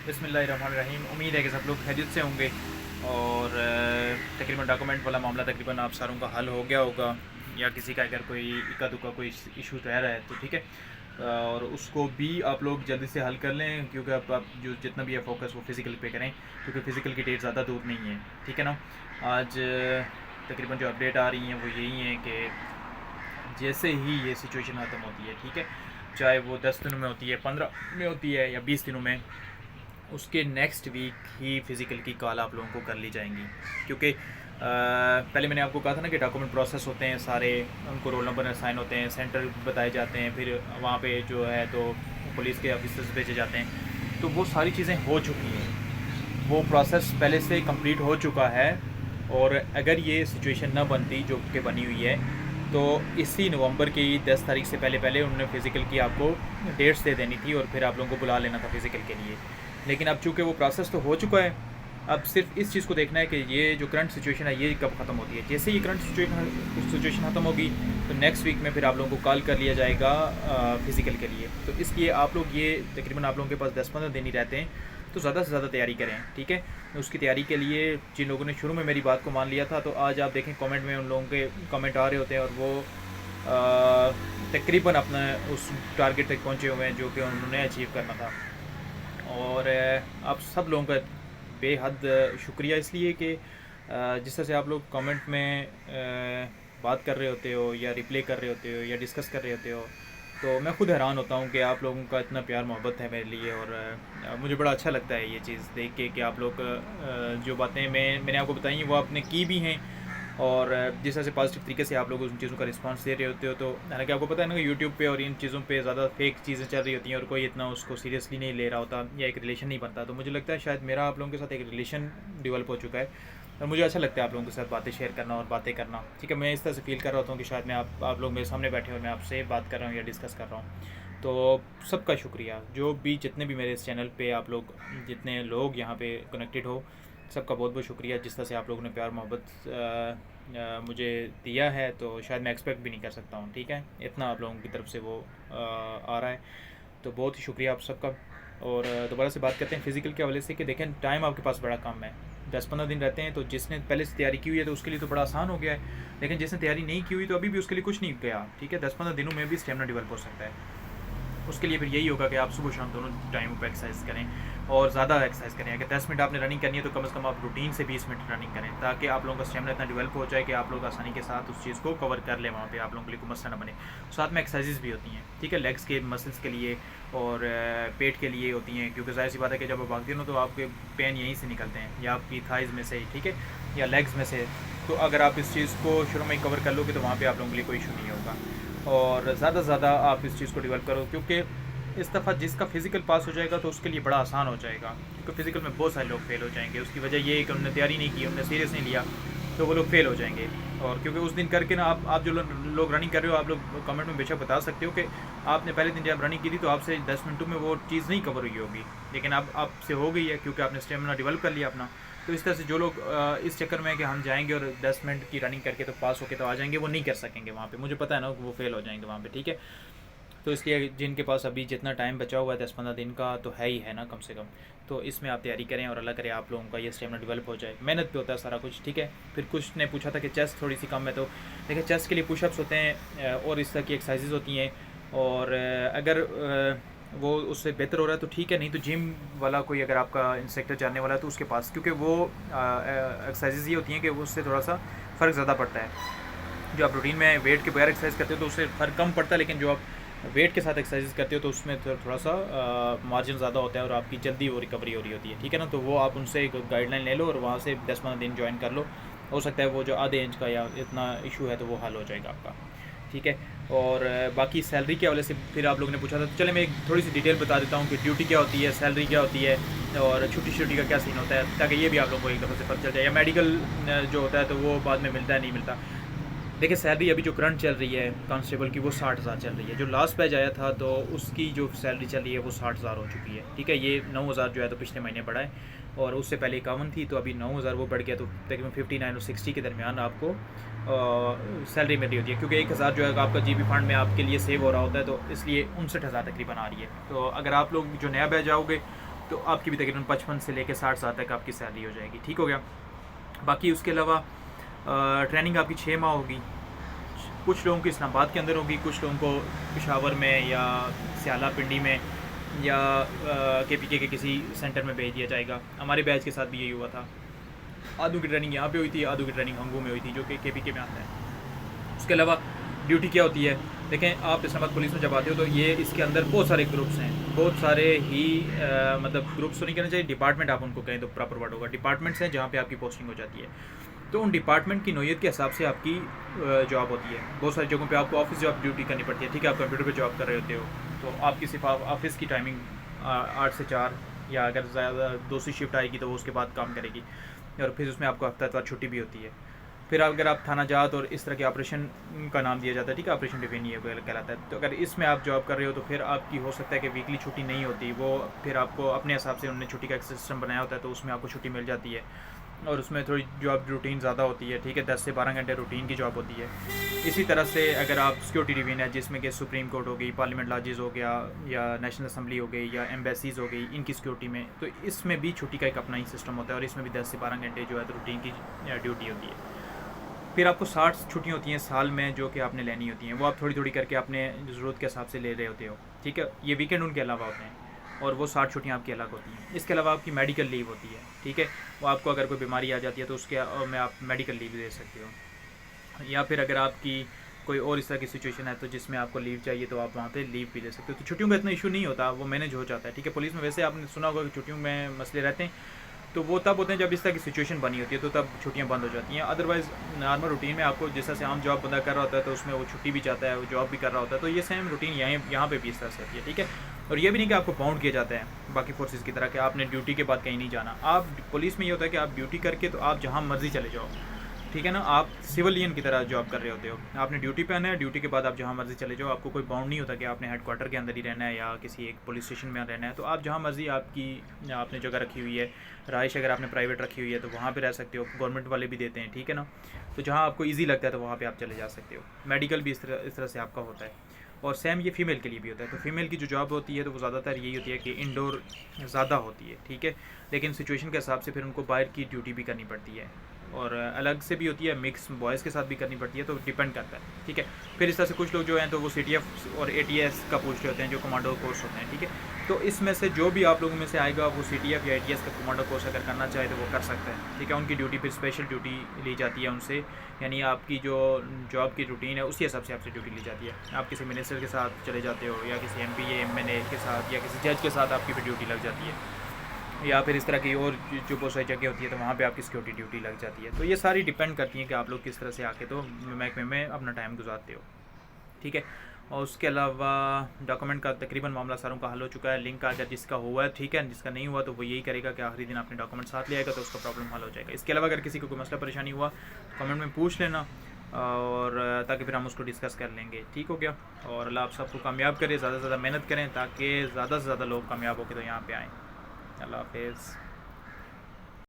बिस्मिल्लाहिर्रहमानिर्रहीम। उम्मीद है कि सब लोग खैरियत से होंगे और तकरीबन डॉक्यूमेंट वाला मामला तकरीबन आप सारों का हल हो गया होगा, या किसी का अगर कोई इक्का दुक्का कोई इशू रह रहा है तो ठीक है, और उसको भी आप लोग जल्दी से हल कर लें, क्योंकि आप जो जितना भी है फोकस वो फिज़िकल पे करें, क्योंकि फ़िज़िकल की डेट ज़्यादा दूर नहीं है। ठीक है ना। आज तकरीबन जो अपडेट आ रही हैं वो यही है कि जैसे ही ये सिचुएशन ख़त्म होती है, ठीक है, चाहे वो 10 दिनों में होती है, 15 में होती है या 20 दिनों में, उसके नेक्स्ट वीक ही फ़िज़िकल की कॉल आप लोगों को कर ली जाएंगी। क्योंकि पहले मैंने आपको कहा था ना कि डॉक्यूमेंट प्रोसेस होते हैं सारे, उनको रोल नंबर असाइन होते हैं, सेंटर बताए जाते हैं, फिर वहाँ पे जो है तो पुलिस के ऑफिसर्स भेजे जाते हैं। तो वो सारी चीज़ें हो चुकी हैं, वो प्रोसेस पहले से कंप्लीट हो चुका है। और अगर ये सिचुएशन ना बनती जो कि बनी हुई है, तो इसी नवंबर की 10 तारीख से पहले पहले उन्होंने फ़िज़िकल की आपको डेट्स दे देनी थी और फिर आप लोगों को बुला लेना था फ़िज़िकल के लिए। लेकिन अब चूँकि वो प्रोसेस तो हो चुका है, अब सिर्फ इस चीज़ को देखना है कि ये जो करंट सिचुएशन है ये कब ख़त्म होती है। जैसे ये करंट सिचुएशन ख़त्म होगी तो नेक्स्ट वीक में फिर आप लोगों को कॉल कर लिया जाएगा फ़िज़िकल के लिए। तो इसलिए आप लोग ये तकरीबन आप लोगों के पास 10-15 दिन ही रहते हैं, तो ज़्यादा से ज़्यादा तैयारी करें। ठीक है, उसकी तैयारी के लिए जिन लोगों ने शुरू में मेरी बात को मान लिया था, तो आज आप देखें कमेंट में उन लोगों के कमेंट आ रहे होते हैं और वो तकरीबन अपना उस टारगेट तक पहुँचे हुए हैं जो कि उन्होंने अचीव करना था। और आप सब लोगों का बेहद शुक्रिया, इसलिए कि जिस तरह से आप लोग कमेंट में बात कर रहे होते हो या रिप्लाई कर रहे होते हो या डिस्कस कर रहे होते हो, तो मैं ख़ुद हैरान होता हूँ कि आप लोगों का इतना प्यार मोहब्बत है मेरे लिए। और मुझे बड़ा अच्छा लगता है ये चीज़ देख के कि आप लोग जो बातें मैंने आपको बताई वो आपने की भी हैं, और जिस तरह से पॉजिटिव तरीके से आप लोग उन चीज़ों का रिस्पांस दे रहे होते हो। तो हालांकि आपको पता है ना कि यूट्यूब पे और इन चीज़ों पे ज़्यादा फेक चीज़ें चल रही होती हैं और कोई इतना उसको सीरियसली नहीं ले रहा होता या एक रिलेशन नहीं बनता। तो मुझे लगता है शायद मेरा आप लोगों के साथ एक रिलेशन डेवलप हो चुका है और मुझे अच्छा लगता है आप लोगों के साथ बातें शेयर करना और बातें करना। ठीक है, मैं इस तरह से फील कर रहा होता हूँ कि शायद मैं आप लोग मेरे सामने बैठे और मैं आपसे बात कर रहा हूँ या डिस्कस कर रहा हूँ। तो सबका शुक्रिया, जो भी जितने भी मेरे इस चैनल पे आप लोग जितने लोग यहाँ पे कनेक्टेड हो, सबका बहुत बहुत शुक्रिया। जिस तरह से आप लोगों ने प्यार मोहब्बत मुझे दिया है तो शायद मैं एक्सपेक्ट भी नहीं कर सकता हूँ। ठीक है, इतना आप लोगों की तरफ से वो आ रहा है, तो बहुत ही शुक्रिया आप सबका। और दोबारा से बात करते हैं फ़िज़िकल के हवाले से कि देखें टाइम आपके पास बड़ा कम है, 10-15 दिन रहते हैं। तो जिसने पहले से तैयारी की हुई है तो उसके लिए तो बड़ा आसान हो गया है, लेकिन जिसने तैयारी नहीं की हुई तो अभी भी उसके लिए कुछ नहीं गया। ठीक है, 10-15 दिनों में भी स्टेमिना डेवलप हो सकता है। उसके लिए फिर यही होगा कि आप सुबह शाम दोनों टाइम पर एक्सरसाइज करें और ज़्यादा एक्सरसाइज करें। अगर 10 मिनट आपने रनिंग करनी है तो कम से कम आप रूटीन से 20 मिनट रनिंग करें, ताकि आप लोगों का स्टेमिना इतना डेवलप हो जाए कि आप लोग आसानी के साथ उस चीज़ को कवर कर लें, वहाँ पे आप लोगों के लिए कोई मसला ना बने। साथ में एक्सरसाइजेज भी होती हैं, ठीक है, लेग्स के मसल्स के लिए और पेट के लिए होती हैं, क्योंकि ज़ाहिर सी बात है कि जब आप भागते हो तो आपके पेन यहीं से निकलते हैं या आपकी थाइज़ में से, ठीक है, या लेग्स में से। तो अगर आप इस चीज़ को शुरू में कवर कर लोगे तो वहाँ पर आप लोगों के लिए कोई इशू नहीं होगा। और ज़्यादा से ज़्यादा आप इस चीज़ को डेवलप करो, क्योंकि इस दफ़ा जिसका फ़िज़िकल पास हो जाएगा तो उसके लिए बड़ा आसान हो जाएगा, क्योंकि फ़िज़िकल में बहुत सारे लोग फेल हो जाएंगे। उसकी वजह ये है कि उन्होंने तैयारी नहीं की, उन्होंने सीरियस नहीं लिया, तो वो लोग फेल हो जाएंगे। और क्योंकि उस दिन करके ना आप जो लोग रनिंग कर रहे हो, आप लोग कमेंट में बेशक बता सकते हो कि आपने पहले दिन जब रनिंग की थी तो आपसे 10 मिनटों में वो चीज़ नहीं कवर हुई होगी, लेकिन अब आपसे हो गई है क्योंकि आपने स्टेमिना डेवलप कर लिया अपना। तो इस तरह से जो लोग इस चक्कर में है कि हम जाएंगे और 10 मिनट की रनिंग करके तो पास होके तो आ जाएंगे, वो नहीं कर सकेंगे वहाँ पे। मुझे पता है ना वो फेल हो जाएंगे वहाँ पे। ठीक है, तो इसलिए जिनके पास अभी जितना टाइम बचा हुआ है 10-15 दिन का तो है ही है ना कम से कम, तो इसमें आप तैयारी करें और अल्लाह करे आप लोगों का ये स्टेमिना डेवलप हो जाए। मेहनत पे होता है सारा कुछ। ठीक है, फिर कुछ ने पूछा था कि चेस्ट थोड़ी सी कम है, तो देखिए चेस्ट के लिए पुशअप्स होते हैं और इस तरह की एक्सरसाइजेज होती हैं। और अगर वो उससे बेहतर हो रहा है तो ठीक है, नहीं तो जिम वाला कोई अगर आपका इंस्ट्रक्टर जानने वाला है तो उसके पास, क्योंकि वो एक्सरसाइजेज ये होती हैं कि उससे थोड़ा सा फ़र्क ज़्यादा पड़ता है। जो आप रूटीन में वेट के बगैर एक्सरसाइज करते हो तो उससे फ़र्क कम पड़ता है, लेकिन जो आप वेट के साथ एक्सरसाइज करते हो तो उसमें थोड़ा सा मार्जिन ज़्यादा होता है और आपकी जल्दी वो रिकवरी हो रही होती है। ठीक है ना, तो वो आप उनसे एक गाइडलाइन ले लो और वहाँ से 10-15 दिन ज्वाइन कर लो। हो सकता है वो जो आधे इंच का या इतना इशू है तो वो हल हो जाएगा आपका। ठीक है, और बाकी सैलरी के हवाले से फिर आप लोगों ने पूछा था, तो चले मैं एक थोड़ी सी डिटेल बता देता हूँ कि ड्यूटी क्या होती है, सैलरी क्या होती है और छुट्टी का क्या सीन होता है, ताकि ये भी आप लोगों को एक दफ़े से पता चल जाए। या मेडिकल जो होता है तो वो बाद में मिलता है नहीं मिलता। देखिए सैलरी अभी जो करंट चल रही है कांस्टेबल की वो 60,000 चल रही है। जो लास्ट बैच आया था तो उसकी जो सैलरी चल रही है वो 60,000 हो चुकी है। ठीक है, ये 9,000 जो है तो पिछले महीने बढ़ा है और उससे पहले 51 थी, तो अभी 9,000 वो बढ़ गया, तो तकरीबन 59 और 60 के दरमियान आपको सैलरी मिल रही होती है, क्योंकि 1,000 जो है आपका जीबी फंड में आपके लिए सेव हो रहा होता है, तो इसलिए 59,000 तकरीबन आ रही है। तो अगर आप लोग जो नया बैच आओगे तो आपकी भी तकरीबन 55 से लेकर 60,000 तक आपकी सैलरी हो जाएगी। ठीक हो गया। बाकी उसके अलावा ट्रेनिंग आपकी 6 माह होगी। कुछ लोगों की इस्लामाबाद के अंदर होगी, कुछ लोगों को पेशावर में या सियाला पिंडी में या KPK के किसी सेंटर में भेज दिया जाएगा। हमारे बैच के साथ भी यही हुआ था। आधों की ट्रेनिंग यहाँ पे हुई थी, आधों की ट्रेनिंग हंगू में हुई थी, जो कि KPK में आता है। उसके अलावा ड्यूटी क्या होती है, देखें आप इस्लामाबाद पुलिस में जब आते हो तो ये इसके अंदर बहुत सारे ग्रुप्स हैं, बहुत सारे ही मतलब ग्रुप्स तो नहीं कहना चाहिए, डिपार्टमेंट आप उनको कहें तो प्रॉपर वर्ड होगा। डिपार्टमेंट्स हैं जहाँ पे आपकी पोस्टिंग हो जाती है। तो उन डिपार्टमेंट की नौयत के हिसाब से आपकी जॉब होती है। बहुत सारी जगहों पे आपको ऑफिस जॉब ड्यूटी करनी पड़ती है। ठीक है, आप कंप्यूटर पे जॉब कर रहे होते हो तो आपकी सिर्फ ऑफिस की टाइमिंग 8 से 4 या अगर ज़्यादा दूसरी शिफ्ट आएगी तो वो उसके बाद काम करेगी, और फिर उसमें आपको हफ्ता इतवार छुट्टी भी होती है। फिर अगर आप थाना जात और इस तरह के ऑपरेशन का नाम दिया जाता है, ठीक है, ऑपरेशन डिवीजन ये कहलाता है। तो अगर इसमें आप जॉब कर रहे हो तो फिर आपकी हो सकता है कि वीकली छुट्टी नहीं होती, वो फिर आपको अपने हिसाब से उन्होंने छुट्टी का एक सिस्टम बनाया होता है, तो उसमें आपको छुट्टी मिल जाती है। और उसमें थोड़ी जॉब रूटीन ज़्यादा होती है। ठीक है, 10 से 12 घंटे रूटीन की जॉब होती है। इसी तरह से अगर आप सिक्योरिटी डिवीजन है जिसमें कि सुप्रीम कोर्ट हो गई, पार्लियामेंट लॉजेस हो गया, या नेशनल असम्बली हो गई, या एम्बेसीज़ हो गई, इनकी सिक्योरिटी में, तो इसमें भी छुट्टी का एक अपना ही सिस्टम होता है, और इसमें भी 10 से 12 घंटे जो है तो रूटीन की ड्यूटी होती है। फिर आपको 60 छुट्टियाँ होती हैं साल में जो कि आपने लेनी होती हैं, वो आप थोड़ी थोड़ी करके अपने ज़रूरत के हिसाब से ले रहे होते हो। ठीक है, ये वीकेंड उनके अलावा होते हैं, और वो 60 छुट्टियाँ आपकी अलग होती हैं। इसके अलावा आपकी मेडिकल लीव होती है। ठीक है, वो आपको अगर कोई बीमारी आ जाती है तो उसके में आप मेडिकल लीव दे सकते हो, या फिर अगर आपकी कोई और इस तरह की सिचुएशन है तो जिसमें आपको लीव चाहिए तो आप वहाँ पे लीव भी ले सकते हो। तो छुट्टियों का इतना इशू नहीं होता, वो मैनेज हो जाता है। ठीक है, पुलिस में वैसे आपने सुना होगा कि छुट्टियों में मसले रहते हैं, तो वो तब होते हैं जब इस तरह की सिचुएशन बनी होती है, तो तब छुट्टियां बंद हो जाती हैं। अदरवाइज़ नॉर्मल रूटीन में आपको जिस तरह से आम जॉब बंदा कर रहा होता है तो उसमें वो छुट्टी भी चाहता है, वो जॉब भी कर रहा होता है, तो ये सेम रूटीन यहाँ पे भी इस तरह से होती है। ठीक है, और ये भी नहीं कि आपको बाउंड किया जाता है बाकी फोर्सेस की तरह कि आपने ड्यूटी के बाद कहीं नहीं जाना। आप पुलिस में ये होता है कि आप ड्यूटी करके तो आप जहाँ मर्जी चले जाओ। ठीक है ना, आप सिविलियन की तरह जॉब कर रहे होते हो, आपने ड्यूटी पे आना है, ड्यूटी के बाद आप जहाँ मर्जी चले जाओ। आपको कोई बाउंड नहीं होता कि आपने हेडक्वार्टर के अंदर ही रहना है या किसी एक पुलिस स्टेशन में रहना है। तो आप जहाँ मर्जी, आपकी आपने जगह रखी हुई है, रहाइश अगर आपने प्राइवेट रखी हुई है तो वहाँ पे रह सकते हो, गवर्नमेंट वाले भी देते हैं। ठीक है ना, तो जहाँ आपको ईजी लगता है तो वहाँ पर आप चले जा सकते हो। मेडिकल भी इस तरह से आपका होता है, और सेम ये फ़ीमेल के लिए भी होता है। तो फीमेल की जो जॉब होती है तो वो ज़्यादातर यही होती है कि इंडोर ज़्यादा होती है। ठीक है, लेकिन सिचुएशन के हिसाब से फिर उनको बाहर की ड्यूटी भी करनी पड़ती है, और अलग से भी होती है, मिक्स बॉयज़ के साथ भी करनी पड़ती है, तो डिपेंड करता है। ठीक है, फिर इस तरह से कुछ लोग जो हैं तो वो CTF और ATS का पूछ रहे होते हैं, जो कमांडो कोर्स होते हैं। ठीक है, तो इसमें से जो भी आप लोगों में से आएगा वो CTF या ATS का कमांडो कोर्स अगर करना चाहे तो वो कर सकता है। ठीक है, उनकी ड्यूटी फिर स्पेशल ड्यूटी ली जाती है उनसे, यानी आपकी जो जॉब की रूटीन है उसी हिसाब से आपसे ड्यूटी ली जाती है। आप किसी मिनिस्टर के साथ चले जाते हो, या किसी MP या MNA के साथ, या किसी जज के साथ आपकी भी ड्यूटी लग जाती है, या फिर इस तरह की और जो बहुत सारी जगह होती है तो वहाँ पे आपकी सिक्योरिटी ड्यूटी लग जाती है। तो ये सारी डिपेंड करती हैं कि आप लोग किस तरह से आके तो महकमे में अपना टाइम गुजारते हो। ठीक है, और उसके अलावा डॉक्यूमेंट का तकरीबन मामला सारों का हल हो चुका है। लिंक का अगर जिसका हुआ है ठीक है, जिसका नहीं हुआ तो वो यही करेगा कि आखिरी दिन अपने डॉक्यूमेंट साथ ले आएगा तो उसका प्रॉब्लम हल हो जाएगा। इसके अलावा अगर किसी को कोई मसला परेशानी हुआ तो कमेंट में पूछ लेना, और ताकि फिर हम उसको डिस्कस कर लेंगे। ठीक हो गया, और अल्लाह आप सबको कामयाब करे, ज़्यादा से ज़्यादा मेहनत करें ताकि ज़्यादा से ज़्यादा लोग कामयाब होकर तो यहाँ पे आएँ। अल्लाह हाफ़िज़।